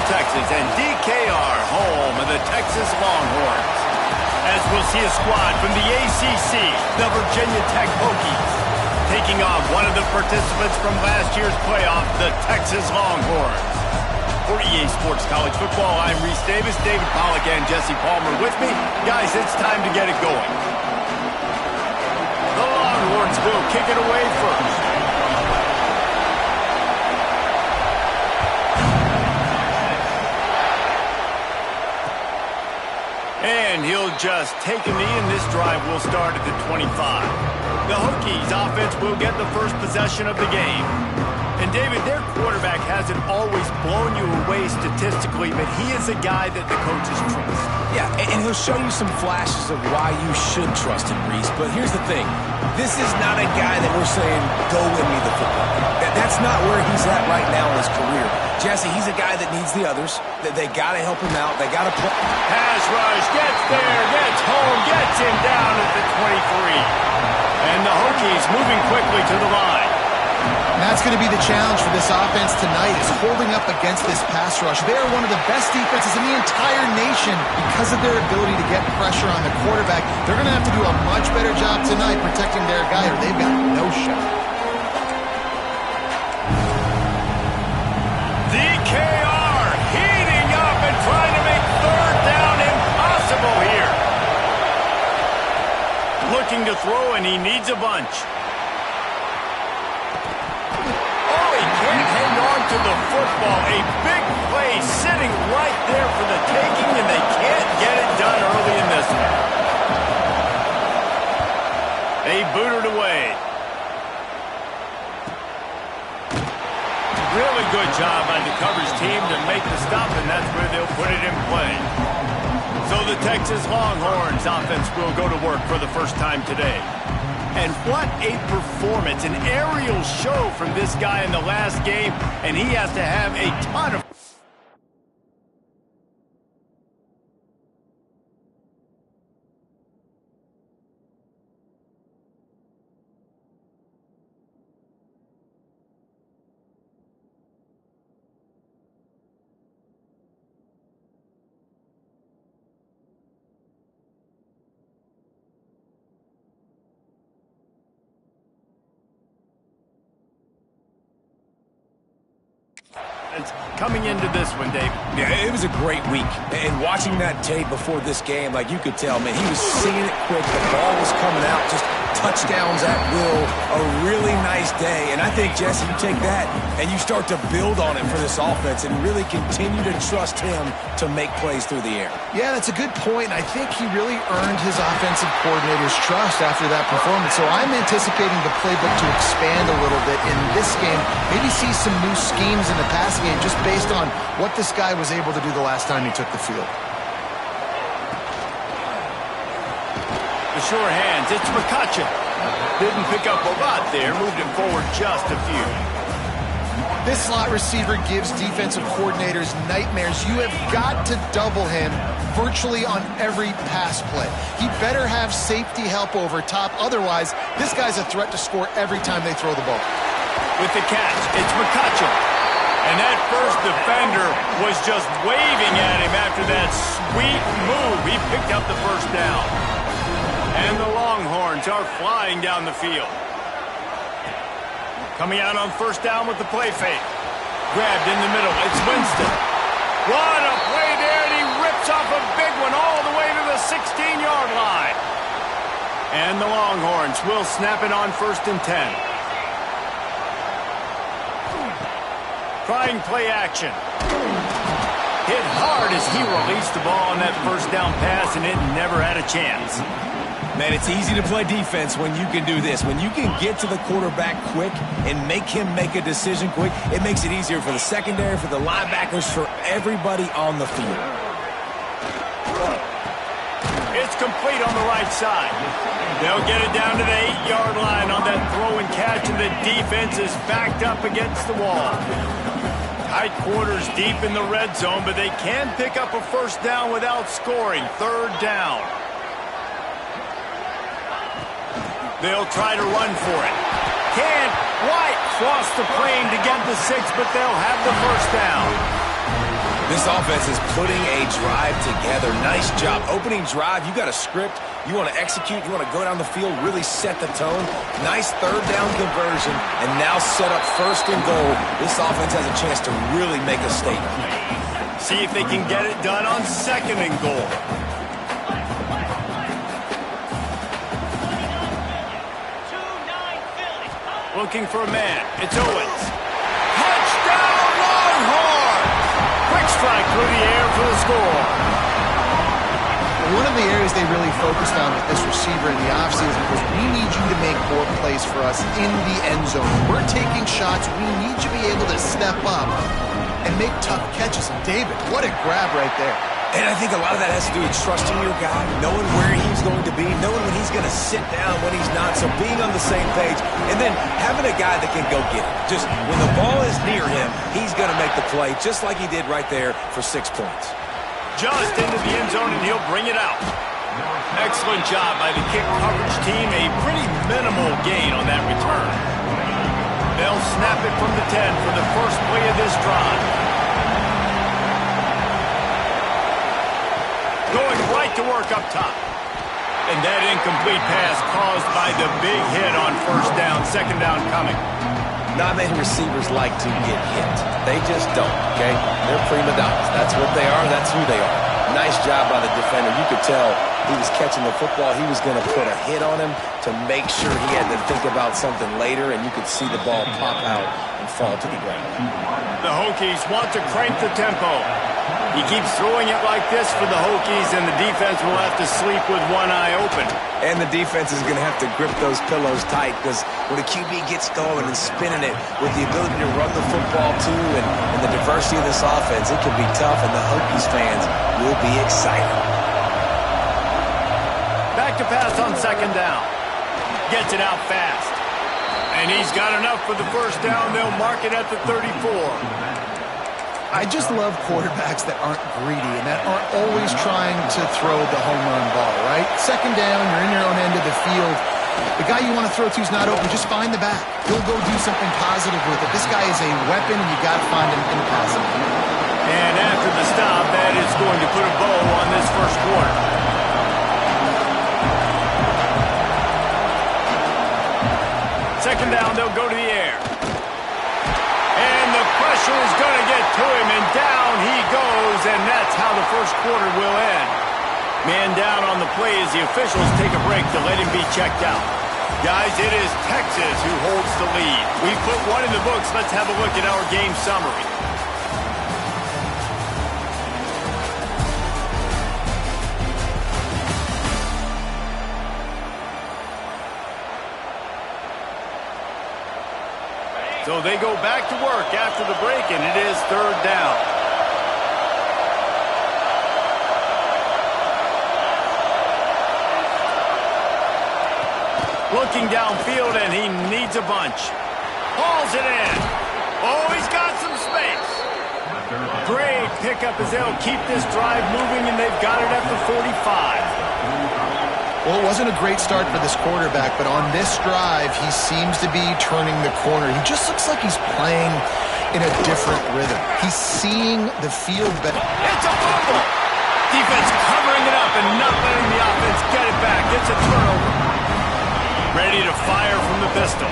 Texas, and DKR, home of the Texas Longhorns. As we'll see a squad from the ACC, the Virginia Tech Hokies, taking on one of the participants from last year's playoff, the Texas Longhorns. For EA Sports College Football, I'm Reese Davis, David Pollack, and Jesse Palmer with me. Guys, it's time to get it going. The Longhorns will kick it away first. And he'll just take a knee, and this drive will start at the 25. The Hokies offense will get the first possession of the game. And David, their quarterback hasn't always blown you away statistically, but he is a guy that the coaches trust. Yeah, and he'll show you some flashes of why you should trust him, Reese. But here's the thing. This is not a guy that we're saying, go win me the football. That's not where he's at right now in his career. Jesse, he's a guy that needs the others. They got to help him out. They got to play. Pass rush, gets there, gets home, gets him down at the 23. And the Hokies moving quickly to the line. And that's going to be the challenge for this offense tonight, is holding up against this pass rush. They are one of the best defenses in the entire nation because of their ability to get pressure on the quarterback. They're going to have to do a much better job tonight protecting their guy, or they've got no shot. DKR heating up and trying to make third down impossible here. Looking to throw, and he needs a bunch. To the football, a big play sitting right there for the taking, and they can't get it done early in this one. They boot it away. Really good job by the coverage team to make the stop, and that's where they'll put it in play. So the Texas Longhorns offense will go to work for the first time today. And what a performance, an aerial show from this guy in the last game, and he has to have a ton of... Coming into this one, Dave. Yeah, it was a great week. And watching that tape before this game, like you could tell, man, he was seeing it quick. The ball was coming out, just touchdowns at will. A really nice day. And I think, Jesse, you take that and you start to build on it for this offense and really continue to trust him to make plays through the air. Yeah, that's a good point. I think he really earned his offensive coordinator's trust after that performance. So I'm anticipating the playbook to expand a little bit in this game. Maybe see some new schemes in the passing game just based on what this guy was able to do the last time he took the field. The sure hands, it's McCutcheon. Didn't pick up a lot there, moved him forward just a few. This slot receiver gives defensive coordinators nightmares. You have got to double him virtually on every pass play. He better have safety help over top. Otherwise, this guy's a threat to score every time they throw the ball. With the catch, it's McCutcheon. And that first defender was just waving at him after that sweet move. He picked up the first down. And the Longhorns are flying down the field. Coming out on first down with the play fake. Grabbed in the middle. It's Winston. What a play there, and he rips off a big one all the way to the 16-yard line. And the Longhorns will snap it on 1st and 10. Trying play action. Hit hard as he released the ball on that first down pass, and it never had a chance. Man, it's easy to play defense when you can do this. When you can get to the quarterback quick and make him make a decision quick, it makes it easier for the secondary, for the linebackers, for everybody on the field. It's complete on the right side. They'll get it down to the 8-yard line on that throw and catch, and the defense is backed up against the wall. Tight quarters deep in the red zone, but they can pick up a first down without scoring. 3rd down. They'll try to run for it. Can't quite cross the plane to get the 6, but they'll have the first down. This offense is putting a drive together. Nice job. Opening drive, you got a script. You want to execute. You want to go down the field, really set the tone. Nice third down conversion, and now set up first and goal. This offense has a chance to really make a statement. See if they can get it done on second and goal. Looking for a man. It's Owens. Touchdown, Longhorns! Quick strike through the air for the score. One of the areas they really focused on with this receiver in the offseason was we need you to make more plays for us in the end zone. We're taking shots. We need you to be able to step up and make tough catches. And David, what a grab right there. And I think a lot of that has to do with trusting your guy, knowing where he's going to be, knowing when he's going to sit down, when he's not, so being on the same page, and then having a guy that can go get it. Just when the ball is near him, he's going to make the play, just like he did right there for 6 points. Just into the end zone, and he'll bring it out. Excellent job by the kick coverage team. A pretty minimal gain on that return. They'll snap it from the 10 for the first play of this drive. Going right to work up top. And that incomplete pass caused by the big hit on first down, second down coming. Not many receivers like to get hit. They just don't, okay? They're prima donnas. That's what they are. That's who they are. Nice job by the defender. You could tell he was catching the football. He was going to put a hit on him to make sure he had to think about something later, and you could see the ball pop out and fall to the ground. The Hokies want to crank the tempo. He keeps throwing it like this for the Hokies, and the defense will have to sleep with one eye open. And the defense is going to have to grip those pillows tight, because when a QB gets going and spinning it with the ability to run the football too and the diversity of this offense, it can be tough, and the Hokies fans will be excited. Back to pass on second down. Gets it out fast. And he's got enough for the first down. They'll mark it at the 34. I just love quarterbacks that aren't greedy and that aren't always trying to throw the home run ball, right? Second down, you're in your own end of the field. The guy you want to throw to is not open. Just find the back. He'll go do something positive with it. This guy is a weapon, and you got to find him in the positive. And after the stop, that is going to put a bow on this first quarter. Second down, they'll go to the air. And the pressure is going to get to him, and down he goes, and that's how the first quarter will end. Man down on the play as the officials take a break to let him be checked out. Guys, it is Texas who holds the lead. We put one in the books. Let's have a look at our game summary. So they go back to work after the break, and it is third down. Looking downfield, and he needs a bunch. Hauls it in. Oh, he's got some space. Great pickup as they'll keep this drive moving, and they've got it at the 45. Well, it wasn't a great start for this quarterback, but on this drive, he seems to be turning the corner. He just looks like he's playing in a different rhythm. He's seeing the field better. It's a fumble! Defense covering it up and not letting the offense get it back. It's a turnover. Ready to fire from the pistol.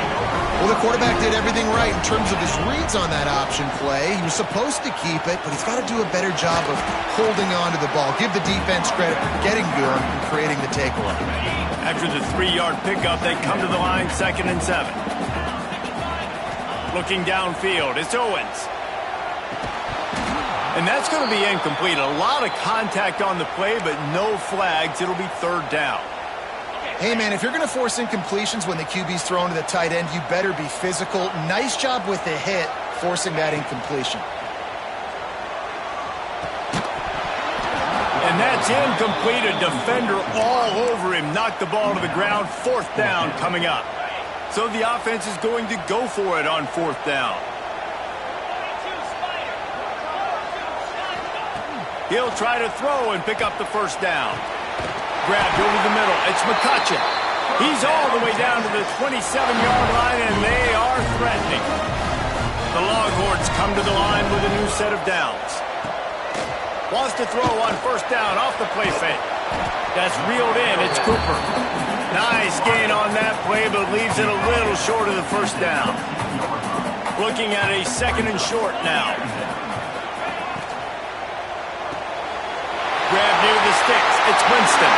Well, the quarterback did everything right in terms of his reads on that option play. He was supposed to keep it, but he's got to do a better job of holding on to the ball. Give the defense credit for getting good and creating the takeaway. After the 3-yard pickup, they come to the line, 2nd and 7. Looking downfield, it's Owens. And that's going to be incomplete. A lot of contact on the play, but no flags. It'll be third down. Hey, man, if you're going to force incompletions when the QB's thrown to the tight end, you better be physical. Nice job with the hit, forcing that incompletion. And that's incomplete. A defender all over him. Knocked the ball to the ground. 4th down coming up. So the offense is going to go for it on 4th down. He'll try to throw and pick up the first down. Grabbed over the middle. It's McCutcheon. He's all the way down to the 27-yard line, and they are threatening. The Longhorns come to the line with a new set of downs. Wants to throw on first down off the play fake. That's reeled in. It's Cooper. Nice gain on that play, but leaves it a little short of the first down. Looking at a 2nd and short now. Grab near the sticks. It's Winston.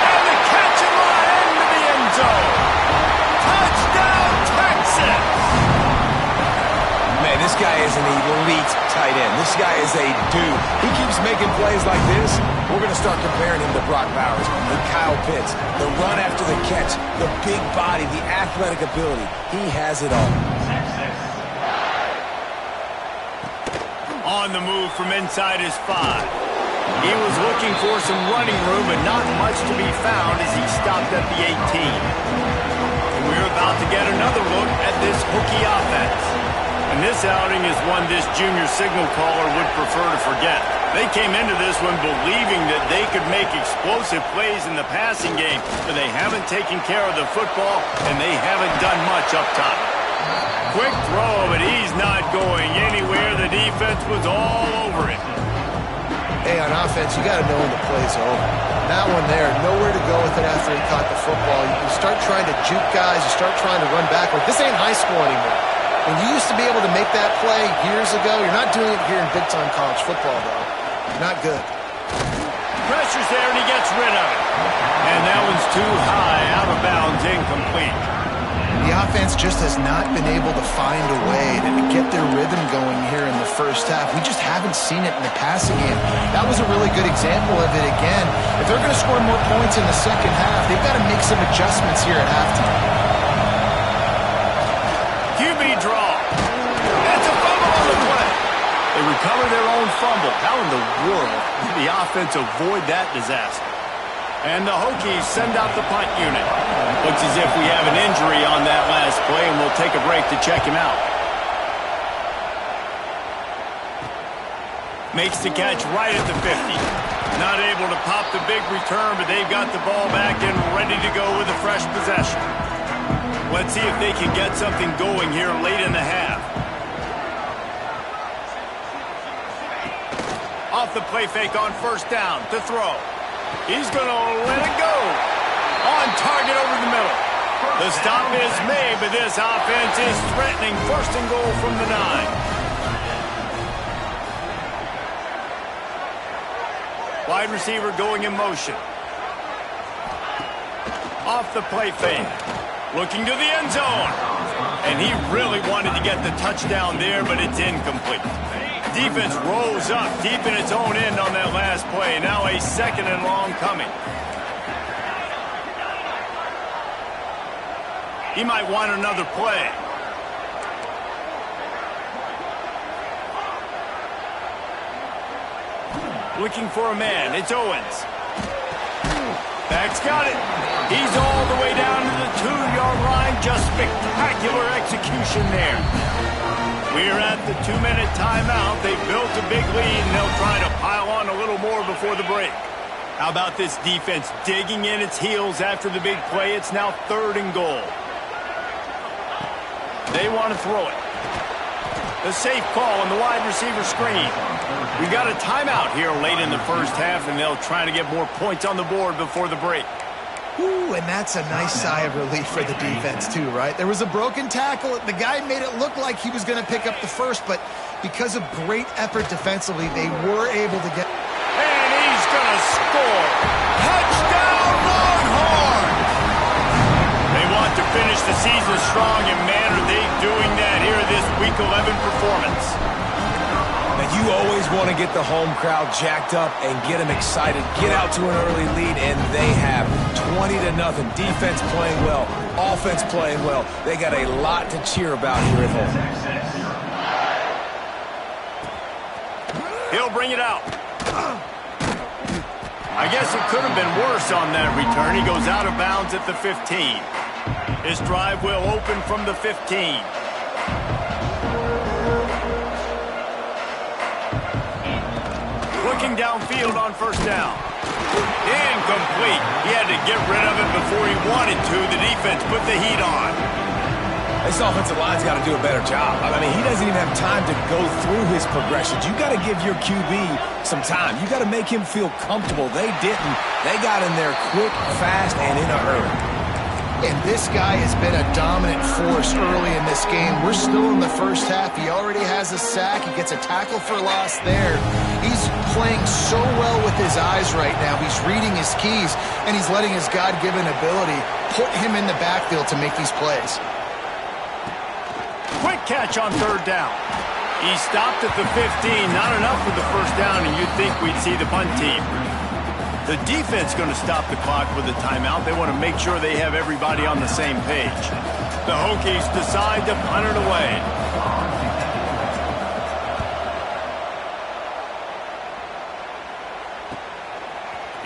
And the catch and run into the end zone. Touchdown, Texas! Man, this guy is an elite tight end. This guy is a dude. He keeps making plays like this. We're going to start comparing him to Brock Bowers, the Kyle Pitts, the run after the catch, the big body, the athletic ability. He has it all. On the move from inside his 5. He was looking for some running room, but not much to be found as he stopped at the 18. And we're about to get another look at this Hokie offense. And this outing is one this junior signal caller would prefer to forget. They came into this one believing that they could make explosive plays in the passing game, but they haven't taken care of the football, and they haven't done much up top. Quick throw, but he's not going anywhere. The defense was all over it. Hey, on offense, you got to know when the play's over. That one there, nowhere to go with it after he caught the football. You start trying to juke guys. You start trying to run backward. This ain't high school anymore. When you used to be able to make that play years ago, you're not doing it here in big-time college football, though. You're not good. Pressure's there, and he gets rid of it. And that one's too high, out of bounds, incomplete. The offense just has not been able to find a way to get their rhythm going here in the first half. We just haven't seen it in the passing game. That was a really good example of it again. If they're going to score more points in the second half, they've got to make some adjustments here at halftime. QB draw. That's a fumble on the play. They recover their own fumble. How in the world did the offense avoid that disaster? And the Hokies send out the punt unit. Looks as if we have an injury on that last play, and we'll take a break to check him out. Makes the catch right at the 50. Not able to pop the big return, but they've got the ball back and ready to go with a fresh possession. Let's see if they can get something going here late in the half. Off the play fake on first down to throw. He's going to let it go. On target over the middle. The stop is made, but this offense is threatening. 1st and goal from the 9. Wide receiver going in motion. Off the play fake. Looking to the end zone. And he really wanted to get the touchdown there, but it's incomplete. Defense rose up deep in its own end on that last play. Now a 2nd and long coming. He might want another play. Looking for a man. It's Owens. Back's got it. He's all the way down to the 2-yard line. Just spectacular execution there. We're at the 2-minute timeout. They've built a big lead, and they'll try to pile on a little more before the break. How about this defense digging in its heels after the big play? It's now 3rd and goal. They want to throw it. The safe call on the wide receiver screen. We got a timeout here late in the first half, and they'll try to get more points on the board before the break. Ooh, and that's a nice sigh of relief for the defense, too, right? There was a broken tackle. The guy made it look like he was going to pick up the first, but because of great effort defensively, they were able to get... And he's going to score. Touchdown, Longhorns! They want to finish the season strong, and man, are they doing that here in this Week 11 performance. And you always want to get the home crowd jacked up and get them excited. Get out to an early lead, and they have 20-0. Defense playing well, offense playing well. They got a lot to cheer about here at home. He'll bring it out. I guess it could have been worse on that return. He goes out of bounds at the 15. His drive will open from the 15. Looking downfield on first down. Incomplete. He had to get rid of it before he wanted to. The defense put the heat on. This offensive line's got to do a better job. I mean, he doesn't even have time to go through his progressions. You got to give your QB some time. You got to make him feel comfortable. They didn't. They got in there quick, fast, and in a hurry. And this guy has been a dominant force early in this game. We're still in the first half. He already has a sack. He gets a tackle for loss there. He's playing so well with his eyes right now. He's reading his keys, and he's letting his God-given ability put him in the backfield to make these plays. Quick catch on third down. He stopped at the 15. Not enough for the first down, and you'd think we'd see the punt team. The defense going to stop the clock with a timeout. They want to make sure they have everybody on the same page. The Hokies decide to punt it away.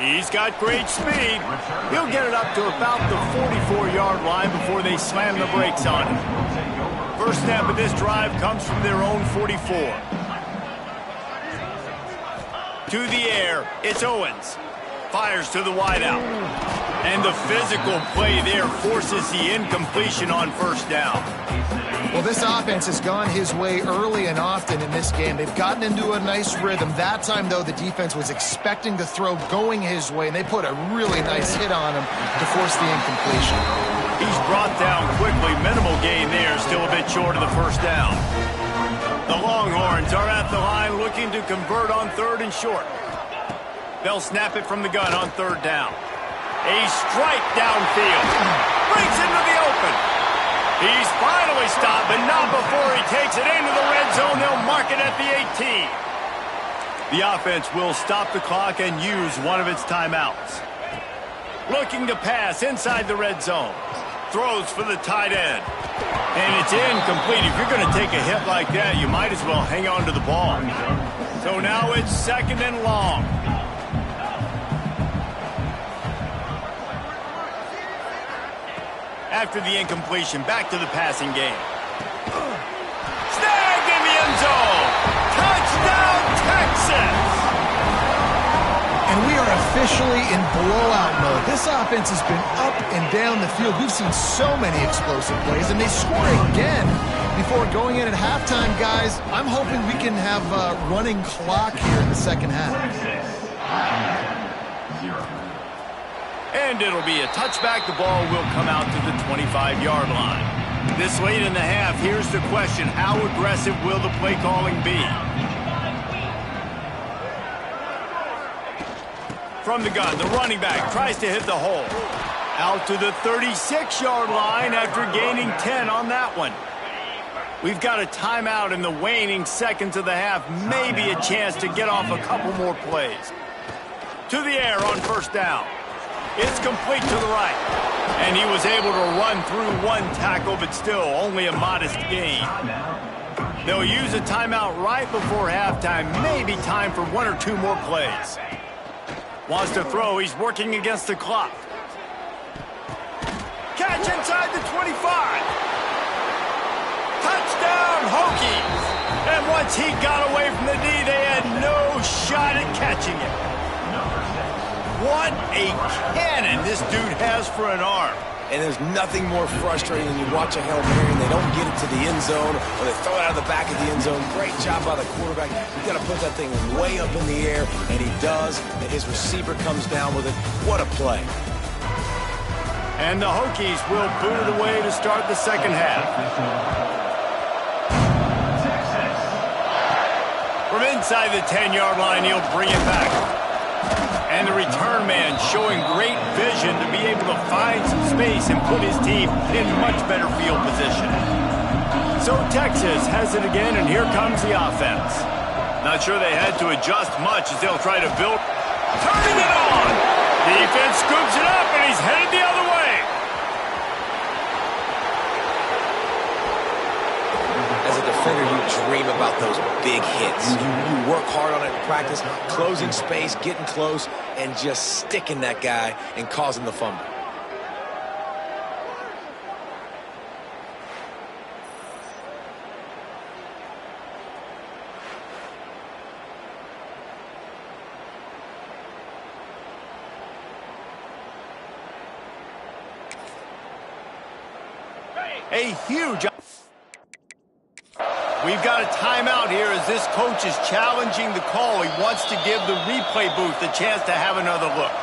He's got great speed. He'll get it up to about the 44-yard line before they slam the brakes on him. First snap of this drive comes from their own 44. To the air, it's Owens. Fires to the wideout. And the physical play there forces the incompletion on first down. Well, this offense has gone his way early and often in this game. They've gotten into a nice rhythm. That time, though, the defense was expecting the throw going his way, and they put a really nice hit on him to force the incompletion. He's brought down quickly. Minimal gain there, still a bit short of the first down. The Longhorns are at the line looking to convert on third and short. They'll snap it from the gun on third down. A strike downfield. Breaks into the open. He's finally stopped, but not before he takes it into the red zone. They'll mark it at the 18. The offense will stop the clock and use one of its timeouts. Looking to pass inside the red zone. Throws for the tight end. And it's incomplete. If you're going to take a hit like that, you might as well hang on to the ball. So now it's second and long. After the incompletion, back to the passing game. Snagged in the end zone. Touchdown, Texas! And we are officially in blowout mode. This offense has been up and down the field. We've seen so many explosive plays, and they score again before going in at halftime, guys. I'm hoping we can have a running clock here in the second half. And it'll be a touchback. The ball will come out to the 25-yard line. This late in the half, here's the question. How aggressive will the play calling be? From the gun, the running back tries to hit the hole. Out to the 36-yard line after gaining 10 on that one. We've got a timeout in the waning seconds of the half. Maybe a chance to get off a couple more plays. To the air on first down. It's complete to the right. And he was able to run through one tackle, but still only a modest gain. They'll use a timeout right before halftime. Maybe time for one or two more plays. Wants to throw. He's working against the clock. Catch inside the 25. Touchdown, Hokies. And once he got away from the D, they had no shot at catching it. What a cannon this dude has for an arm. And there's nothing more frustrating than you watch a Hail Mary and they don't get it to the end zone, or they throw it out of the back of the end zone. Great job by the quarterback. You've got to put that thing way up in the air, and he does, and his receiver comes down with it. What a play. And the Hokies will boot it away to start the second half. From inside the 10-yard line, he'll bring it back. And the return man showing great vision to be able to find some space and put his team in much better field position. So Texas has it again, and here comes the offense. Not sure they had to adjust much as they'll try to build. Turning it on! Defense scoops it up, and he's headed the other way. As a defender, you dream about those big hits. You work hard on it in practice, closing space, getting close, and just sticking that guy and causing the fumble. A huge... We've got a timeout here as this coach is challenging the call. He wants to give the replay booth a chance to have another look.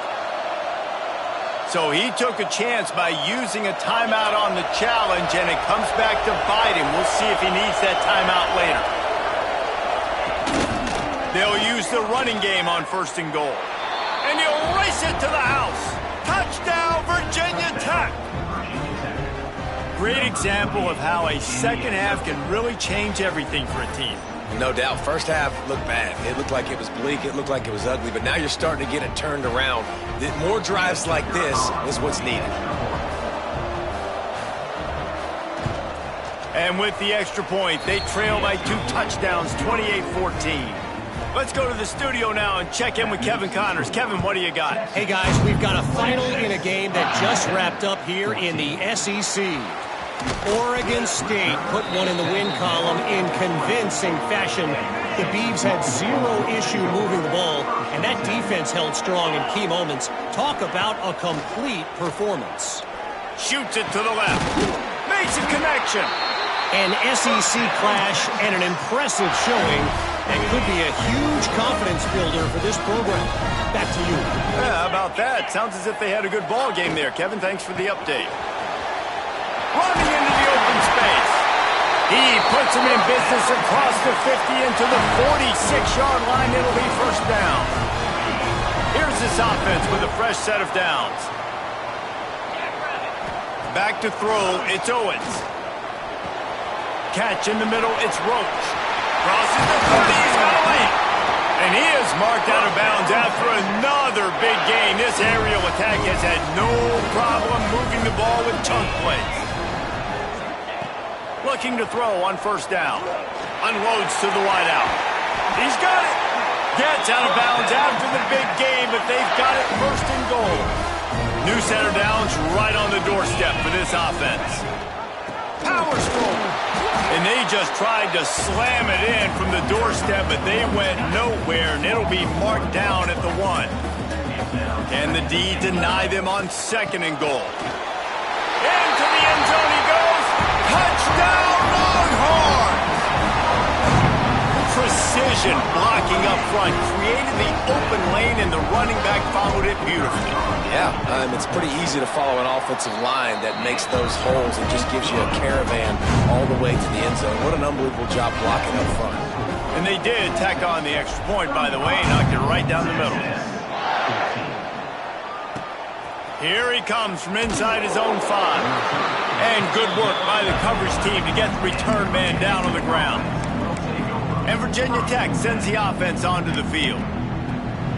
So he took a chance by using a timeout on the challenge, and it comes back to bite him. We'll see if he needs that timeout later. They'll use the running game on 1st and goal. And he'll race it to the house. Touchdown, Virginia Tech. Great example of how a second half can really change everything for a team. No doubt. First half looked bad. It looked like it was bleak. It looked like it was ugly. But now you're starting to get it turned around. More drives like this is what's needed. And with the extra point, they trail by 2 touchdowns, 28-14. Let's go to the studio now and check in with Kevin Connors. Kevin, what do you got? Hey, guys, we've got a final in a game that just wrapped up here in the SEC. Oregon State put one in the win column in convincing fashion. The Beavs had zero issue moving the ball, and that defense held strong in key moments. Talk about a complete performance. Shoots it to the left. Makes a connection. An SEC clash and an impressive showing that could be a huge confidence builder for this program. Back to you. Yeah, how about that? Sounds as if they had a good ball game there. Kevin, thanks for the update. Running into the open space. He puts him in business across the 50 into the 46-yard line. It'll be 1st down. Here's this offense with a fresh set of downs. Back to throw, it's Owens. Catch in the middle, it's Roach. Crosses the 30, he's got a lane. And he is marked out of bounds after another big game. This aerial attack has had no problem moving the ball with chunk plays. Looking to throw on 1st down. Unloads to the wideout. He's got it. Gets out of bounds after the big game, but they've got it 1st and goal. New set of downs right on the doorstep for this offense. Power stroke. And they just tried to slam it in from the doorstep, but they went nowhere, and it'll be marked down at the 1. Can the D deny them on 2nd and goal? Into the end zone he goes. Touchdown, Longhorns! Precision blocking up front, created the open lane, and the running back followed it beautifully. Yeah, it's pretty easy to follow an offensive line that makes those holes and just gives you a caravan all the way to the end zone. What an unbelievable job blocking up front. And they did tack on the extra point, by the way, knocked it right down the middle. Here he comes from inside his own 5. And good work by the coverage team to get the return man down on the ground. And Virginia Tech sends the offense onto the field.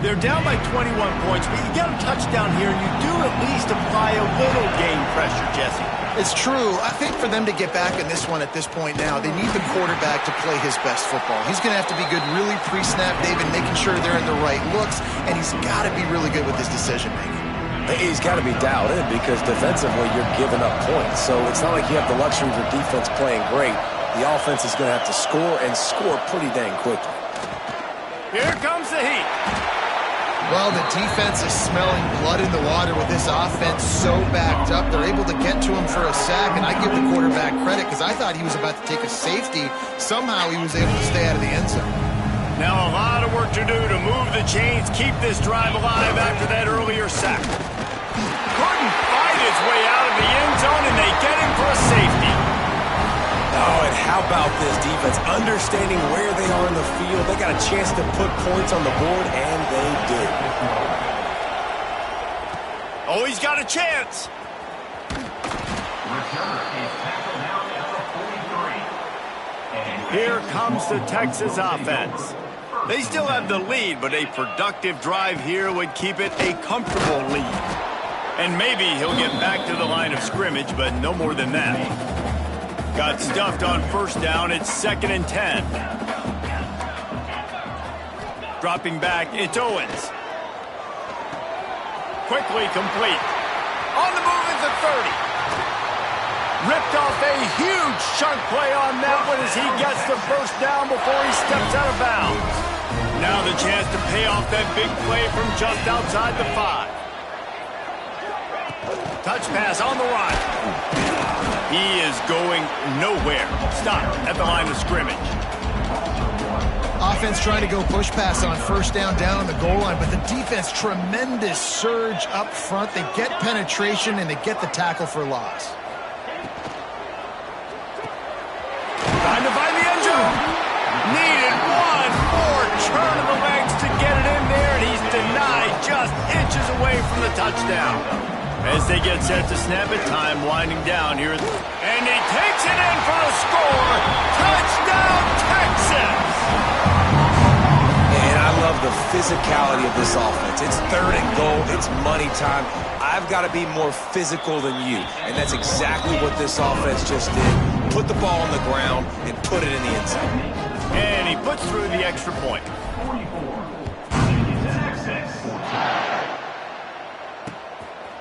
They're down by 21 points, but you get a touchdown here, and you do at least apply a little game pressure, Jesse. It's true. I think for them to get back in this one at this point now, they need the quarterback to play his best football. He's going to have to be good really pre-snap, David, making sure they're in the right looks, and he's got to be really good with his decision-making. He's got to be dialed in because defensively you're giving up points. So it's not like you have the luxury of your defense playing great. The offense is going to have to score and score pretty dang quickly. Here comes the heat. Well, the defense is smelling blood in the water with this offense so backed up. They're able to get to him for a sack, and I give the quarterback credit because I thought he was about to take a safety. Somehow he was able to stay out of the end zone. Now a lot of work to do to move the chains, keep this drive alive after that earlier sack. Couldn't fight his way out of the end zone, and they get him for a safety. Oh, and how about this defense? Understanding where they are in the field. They got a chance to put points on the board, and they did. Oh, he's got a chance. Here comes the Texas offense. They still have the lead, but a productive drive here would keep it a comfortable lead. And maybe he'll get back to the line of scrimmage, but no more than that. Got stuffed on 1st down. It's 2nd and 10. Dropping back, it's Owens. Quickly complete. On the move at the 30. Ripped off a huge chunk play on that one as he gets the 1st down before he steps out of bounds. Now the chance to pay off that big play from just outside the 5. Touch pass on the run. He is going nowhere. Stop at the line of scrimmage. Offense trying to go push pass on first down on the goal line, but the defense, tremendous surge up front. They get penetration, and they get the tackle for loss. Time to find the end zone. Needed one more turn of the legs to get it in there, and he's denied just inches away from the touchdown. As they get set to snap it, time winding down here. And he takes it in for the score. Touchdown, Texas! And I love the physicality of this offense. It's 3rd and goal. It's money time. I've got to be more physical than you. And that's exactly what this offense just did. Put the ball on the ground and put it in the end zone. And he puts through the extra point.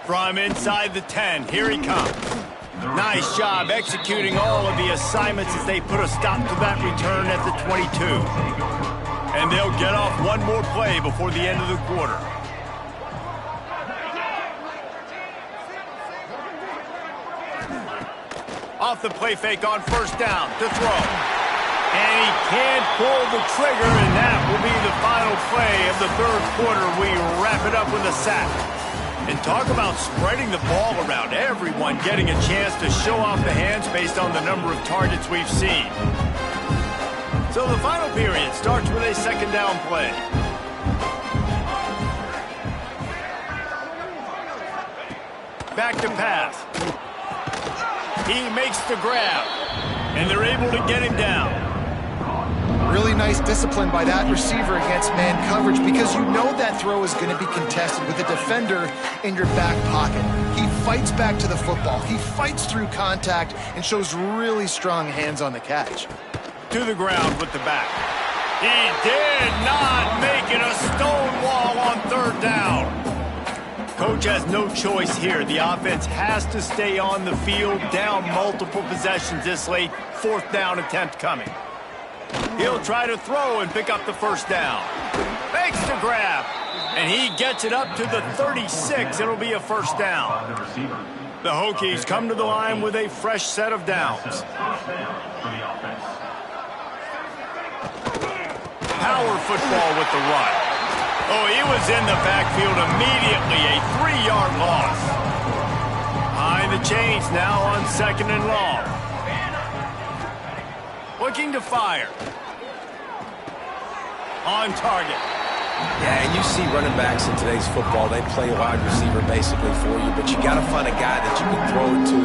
From inside the 10, here he comes. Nice job executing all of the assignments as they put a stop to that return at the 22. And they'll get off one more play before the end of the quarter. Off the play fake on first down to throw. And he can't pull the trigger, and that will be the final play of the 3rd quarter. We wrap it up with a sack. And talk about spreading the ball around. Everyone getting a chance to show off the hands based on the number of targets we've seen. So the final period starts with a 2nd down play. Back to pass. He makes the grab, and they're able to get him down. Really nice discipline by that receiver against man coverage, because you know that throw is going to be contested with a defender in your back pocket. He fights back to the football. He fights through contact and shows really strong hands on the catch. To the ground with the back. He did not make it a stone wall on 3rd down. Coach has no choice here. The offense has to stay on the field, down multiple possessions this late. 4th down attempt coming. He'll try to throw and pick up the first down. Makes the grab, and he gets it up to the 36. It'll be a first down. The Hokies come to the line with a fresh set of downs. Power football with the run. Oh, he was in the backfield immediately. A 3-yard loss. Behind the chains now on 2nd and long. Looking to fire. On target. Yeah, and you see running backs in today's football, they play wide receiver basically for you, but you got to find a guy that you can throw it to,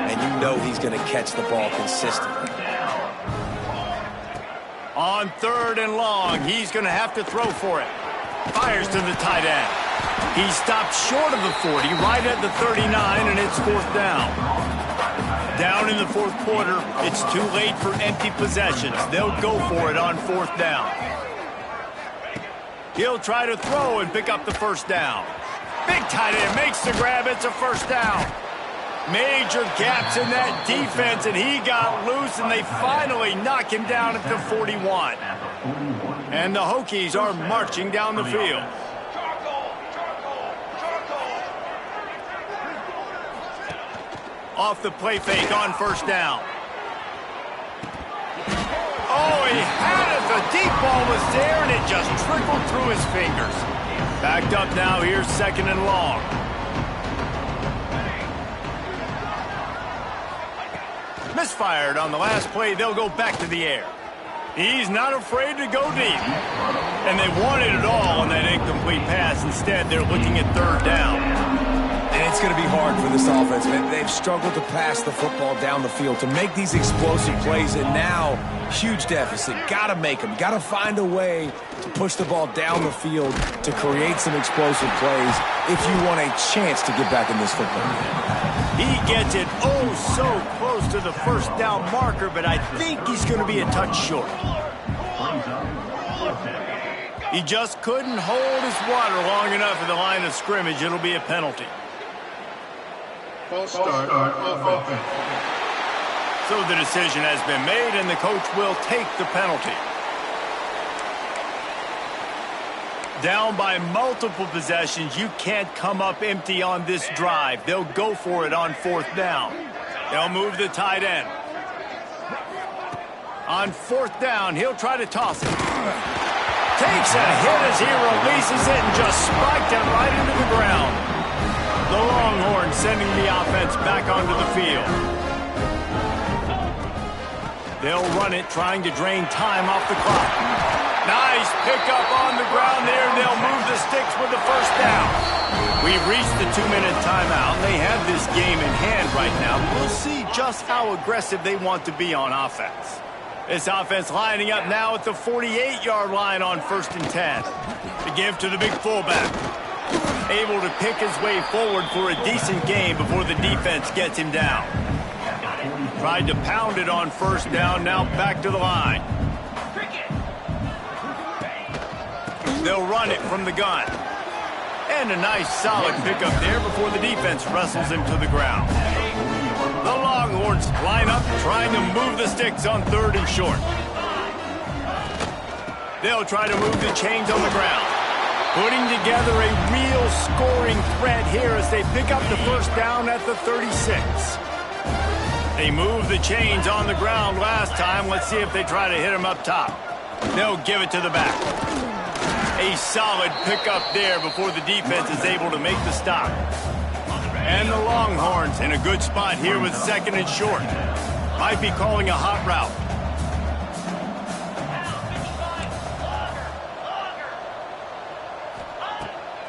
and you know he's going to catch the ball consistently. On 3rd and long, he's going to have to throw for it. Fires to the tight end. He stopped short of the 40, right at the 39, and it's 4th down. Down in the 4th quarter, it's too late for empty possessions. They'll go for it on 4th down. He'll try to throw and pick up the first down. Big tight end makes the grab. It's a first down. Major gaps in that defense, and he got loose, and they finally knock him down at the 41. And the Hokies are marching down the field. Off the play fake on first down. Oh, he had it. The deep ball was there, and it just trickled through his fingers. Backed up now. Here's 2nd and long. Misfired on the last play. They'll go back to the air. He's not afraid to go deep. And they wanted it all on that incomplete pass. Instead, they're looking at 3rd down. And it's going to be hard for this offense, man. They've struggled to pass the football down the field, to make these explosive plays, and now, huge deficit. Got to make them. Got to find a way to push the ball down the field to create some explosive plays if you want a chance to get back in this football game. He gets it oh so close to the first down marker, but I think he's going to be a touch short. He just couldn't hold his water long enough at the line of scrimmage. It'll be a penalty. False start offense. So the decision has been made, and the coach will take the penalty. Down by multiple possessions, you can't come up empty on this drive. They'll go for it on 4th down. They'll move the tight end. On 4th down, he'll try to toss it. Takes a hit as he releases it and just spiked it right into the ground. The Longhorns sending the offense back onto the field. They'll run it, trying to drain time off the clock. Nice pickup on the ground there. They'll move the sticks with the first down. We've reached the 2-minute timeout. They have this game in hand right now. We'll see just how aggressive they want to be on offense. This offense lining up now at the 48-yard line on 1st and 10. To give to the big fullback. Able to pick his way forward for a decent gain before the defense gets him down. Tried to pound it on 1st down, now back to the line. They'll run it from the gun. And a nice solid pickup there before the defense wrestles him to the ground. The Longhorns line up, trying to move the sticks on 3rd and short. They'll try to move the chains on the ground. Putting together a real scoring threat here as they pick up the 1st down at the 36. They moved the chains on the ground last time. Let's see if they try to hit them up top. They'll give it to the back. A solid pickup there before the defense is able to make the stop. And the Longhorns in a good spot here with 2nd and short. Might be calling a hot route.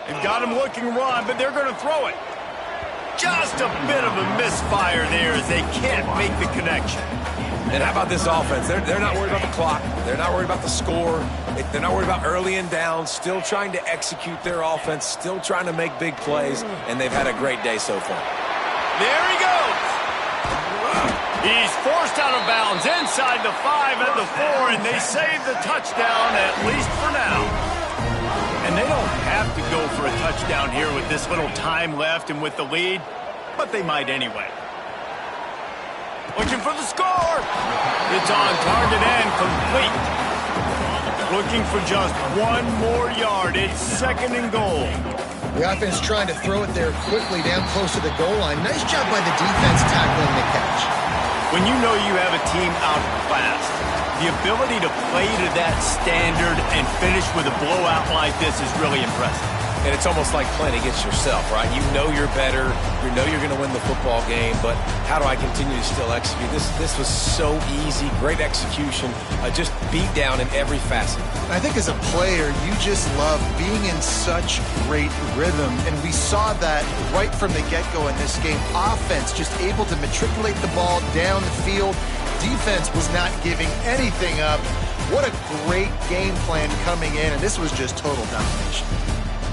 They've got him looking run, but they're going to throw it. Just a bit of a misfire there as they can't make the connection. And how about this offense? They're not worried about the clock. They're not worried about the score. They're not worried about early and down. Still trying to execute their offense. Still trying to make big plays. And they've had a great day so far. There he goes. He's forced out of bounds inside the 5 at the 4, and they save the touchdown, at least for now. And they don't have to go for a touchdown here with this little time left and with the lead, but they might anyway. Looking for the score. It's on target and complete. Looking for just 1 more yard. It's 2nd and goal. The offense trying to throw it there quickly down close to the goal line. Nice job by the defense tackling the catch. When you know you have a team outclassed, the ability to play to that standard and finish with a blowout like this is really impressive. And it's almost like playing against yourself, right? You know you're better. You know you're going to win the football game, but how do I continue to still execute? This was so easy. Great execution. Just beat down in every facet. I think as a player, you just love being in such great rhythm, and we saw that right from the get-go in this game. Offense just able to matriculate the ball down the field. Defense was not giving anything up. What a great game plan coming in, and this was just total domination.